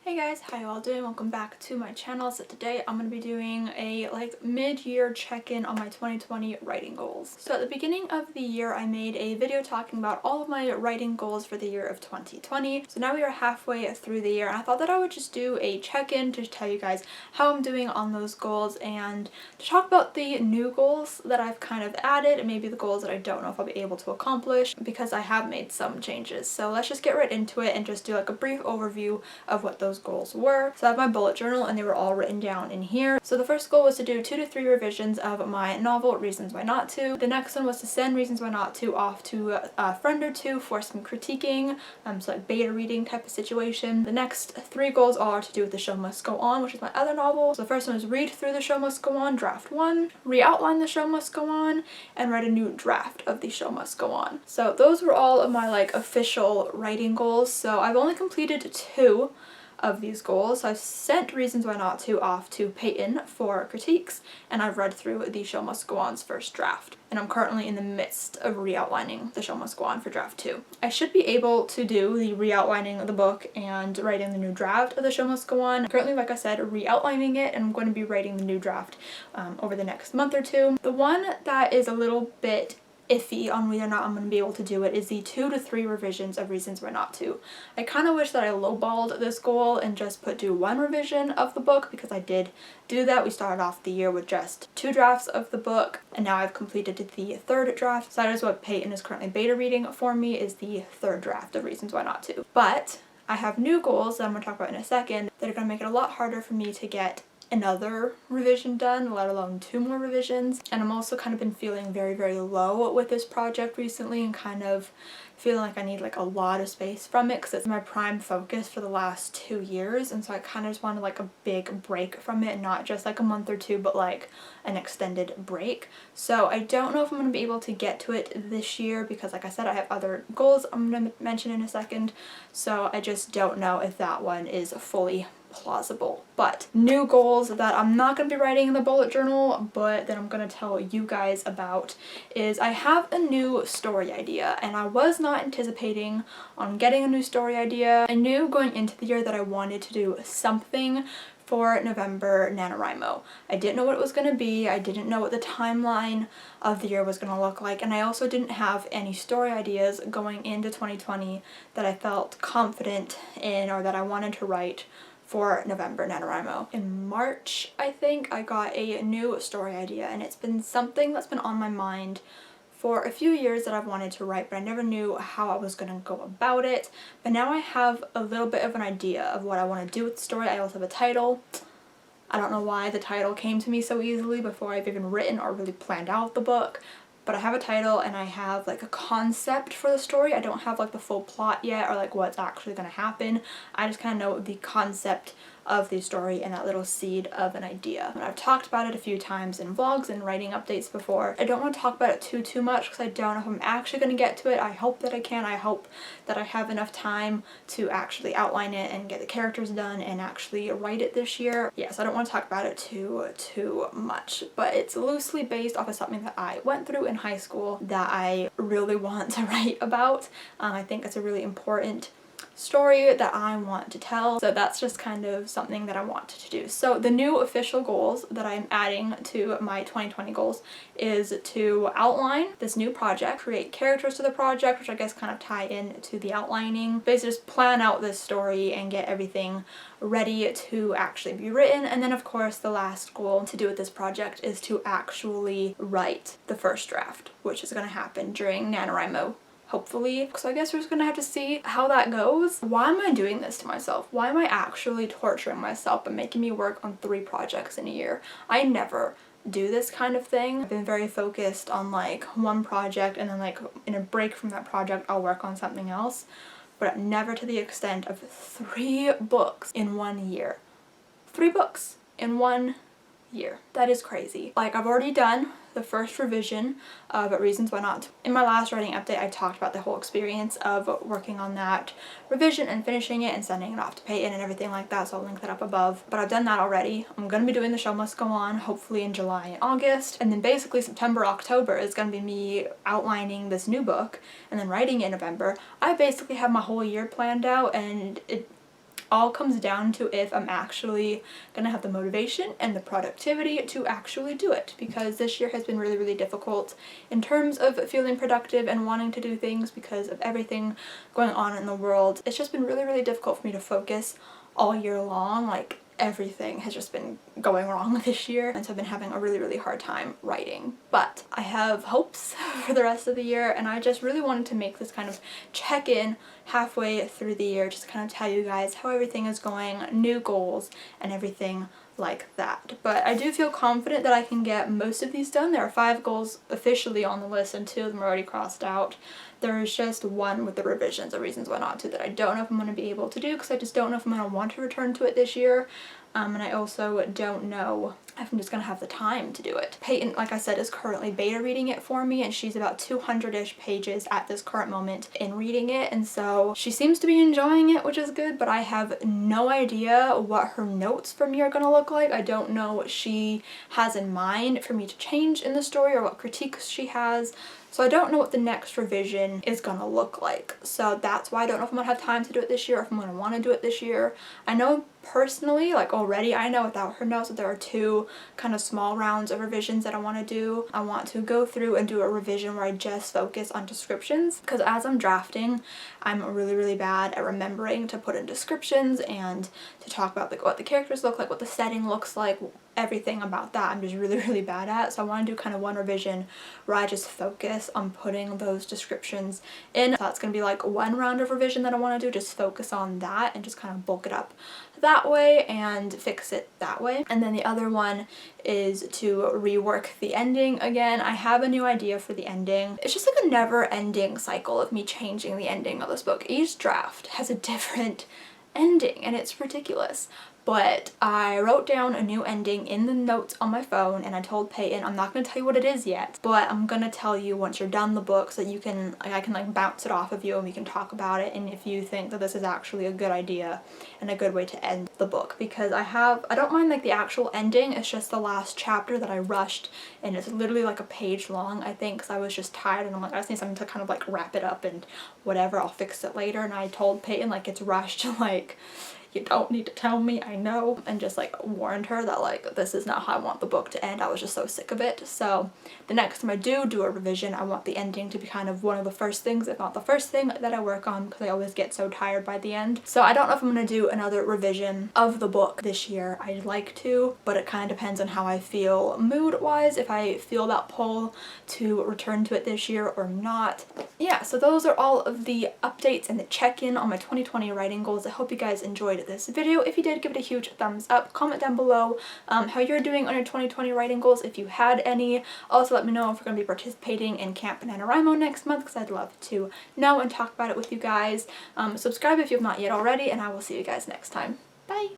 Hey guys, how you all doing? Welcome back to my channel. So today I'm going to be doing a mid-year check-in on my 2020 writing goals. So at the beginning of the year I made a video talking about all of my writing goals for the year of 2020. So now we are halfway through the year and I thought that I would just do a check-in to tell you guys how I'm doing on those goals and to talk about the new goals that I've kind of added and maybe the goals that I don't know if I'll be able to accomplish because I have made some changes. So let's just get right into it and just do like a brief overview of what those goals were. So I have my bullet journal and they were all written down in here. So the first goal was to do 2 to 3 revisions of my novel Reasons Why Not To. The next one was to send Reasons Why Not To off to a friend or two for some critiquing, so like beta reading type of situation. The next 3 goals are to do with The Show Must Go On, which is my other novel. So the first one is read through The Show Must Go On, draft 1, re-outline The Show Must Go On, and write a new draft of The Show Must Go On. So those were all of my official writing goals. So I've only completed 2 of these goals. So I've sent Reasons Why Not To off to Peyton for critiques and I've read through The Show Must Go On's first draft and I'm currently in the midst of re-outlining The Show Must Go On for draft 2. I should be able to do the re-outlining of the book and writing the new draft of The Show Must Go On. I'm currently, like I said, re-outlining it and I'm going to be writing the new draft over the next month or 2. The one that is a little bit iffy on whether or not I'm going to be able to do it is the 2 to 3 revisions of Reasons Why Not To. I kind of wish that I lowballed this goal and just do 1 revision of the book because I did do that. We started off the year with just 2 drafts of the book and now I've completed the 3rd draft. So that is what Peyton is currently beta reading for me, is the 3rd draft of Reasons Why Not To. But I have new goals that I'm going to talk about in a second that are going to make it a lot harder for me to get another revision done, let alone 2 more revisions. And I'm also kind of been feeling very low with this project recently and kind of feeling like I need a lot of space from it because it's my prime focus for the last 2 years, and so I kind of just wanted a big break from it, not just a month or 2 but an extended break. So I don't know if I'm going to be able to get to it this year because, like I said, I have other goals I'm going to mention in a second, so I just don't know if that one is fully plausible. But new goals that I'm not going to be writing in the bullet journal but that I'm going to tell you guys about is I have a new story idea and I was not anticipating on getting a new story idea. I knew going into the year that I wanted to do something for November NaNoWriMo. I didn't know what it was going to be, I didn't know what the timeline of the year was going to look like, and I also didn't have any story ideas going into 2020 that I felt confident in or that I wanted to write for November NaNoWriMo. In March, I think, I got a new story idea and it's been something that's been on my mind for a few years that I've wanted to write, but I never knew how I was going to go about it. But now I have a little bit of an idea of what I want to do with the story. I also have a title. I don't know why the title came to me so easily before I've even written or really planned out the book. But I have a title and I have a concept for the story. I don't have the full plot yet or what's actually going to happen. I just kind of know the concept of the story and that little seed of an idea. And I've talked about it a few times in vlogs and writing updates before. I don't want to talk about it too much because I don't know if I'm actually going to get to it. I hope that I can. I hope that I have enough time to actually outline it and get the characters done and actually write it this year. Yes, I don't want to talk about it too much, but it's loosely based off of something that I went through in high school that I really want to write about. I think it's a really important story that I want to tell, so that's just kind of something that I wanted to do. So the new official goals that I'm adding to my 2020 goals is to outline this new project, create characters to the project, which I guess kind of tie in to the outlining, basically just plan out this story and get everything ready to actually be written. And then of course the last goal to do with this project is to actually write the first draft, which is going to happen during NaNoWriMo, hopefully. So I guess we're just gonna have to see how that goes. Why am I doing this to myself? Why am I actually torturing myself and making me work on 3 projects in a year? I never do this kind of thing. I've been very focused on 1 project and then in a break from that project I'll work on something else, but never to the extent of 3 books in 1 year. 3 books in 1 year. That is crazy. I've already done the first revision of Reasons Why Not To. In my last writing update I talked about the whole experience of working on that revision and finishing it and sending it off to Peyton and everything like that, so I'll link that up above. But I've done that already. I'm going to be doing The Show Must Go On hopefully in July and August, and then basically September, October is going to be me outlining this new book and then writing it in November. I basically have my whole year planned out and all comes down to if I'm actually gonna have the motivation and the productivity to actually do it, because this year has been really, really difficult in terms of feeling productive and wanting to do things because of everything going on in the world. It's just been really, really difficult for me to focus all year long. Like, everything has just been going wrong this year, and so I've been having a really, really hard time writing. But I have hopes for the rest of the year, and I just really wanted to make this kind of check-in halfway through the year, just to kind of tell you guys how everything is going, new goals, and everything like that. But I do feel confident that I can get most of these done. There are 5 goals officially on the list, and 2 of them are already crossed out. There's just one with the revisions or reasons why not to that I don't know if I'm going to be able to do, because I just don't know if I'm going to want to return to it this year. And I also don't know if I'm just going to have the time to do it. Peyton, like I said, is currently beta reading it for me, and she's about 200-ish pages at this current moment in reading it, and so she seems to be enjoying it, which is good, but I have no idea what her notes for me are going to look like. I don't know what she has in mind for me to change in the story or what critiques she has. So I don't know what the next revision is gonna look like. So that's why I don't know if I'm gonna have time to do it this year or if I'm gonna want to do it this year. I know personally, like already, I know without her notes that there are 2 kind of small rounds of revisions that I want to do. I want to go through and do a revision where I just focus on descriptions, because as I'm drafting, I'm really, really bad at remembering to put in descriptions and to talk about like what the characters look like, what the setting looks like, everything about that I'm just really, really bad at. So I want to do kind of one revision where I just focus on putting those descriptions in. So that's going to be like one round of revision that I want to do, just focus on that and just kind of bulk it up that way and fix it that way. And then the other one is to rework the ending again. I have a new idea for the ending. It's just like a never-ending cycle of me changing the ending of this book. Each draft has a different ending and it's ridiculous. But I wrote down a new ending in the notes on my phone, and I told Peyton I'm not going to tell you what it is yet, but I'm going to tell you once you're done the book so that you can, like, I can like bounce it off of you and we can talk about it, and if you think that this is actually a good idea and a good way to end the book. Because I don't mind like the actual ending, it's just the last chapter that I rushed, and it's literally like a page long, I think, because I was just tired and I'm like, I just need something to kind of like wrap it up and whatever, I'll fix it later. And I told Peyton like it's rushed, like you don't need to tell me, I know, and just like warned her that like this is not how I want the book to end. I was just so sick of it. So the next time I do a revision, I want the ending to be kind of one of the first things, if not the first thing that I work on, because I always get so tired by the end. So I don't know if I'm going to do another revision of the book this year. I'd like to, but it kind of depends on how I feel mood wise, if I feel that pull to return to it this year or not. Yeah, so those are all of the updates and the check-in on my 2020 writing goals. I hope you guys enjoyed this video. If you did, give it a huge thumbs up. Comment down below how you're doing on your 2020 writing goals, if you had any. Also let me know if we're going to be participating in Camp NaNoWriMo next month, because I'd love to know and talk about it with you guys. Subscribe if you have not yet already, and I will see you guys next time. Bye!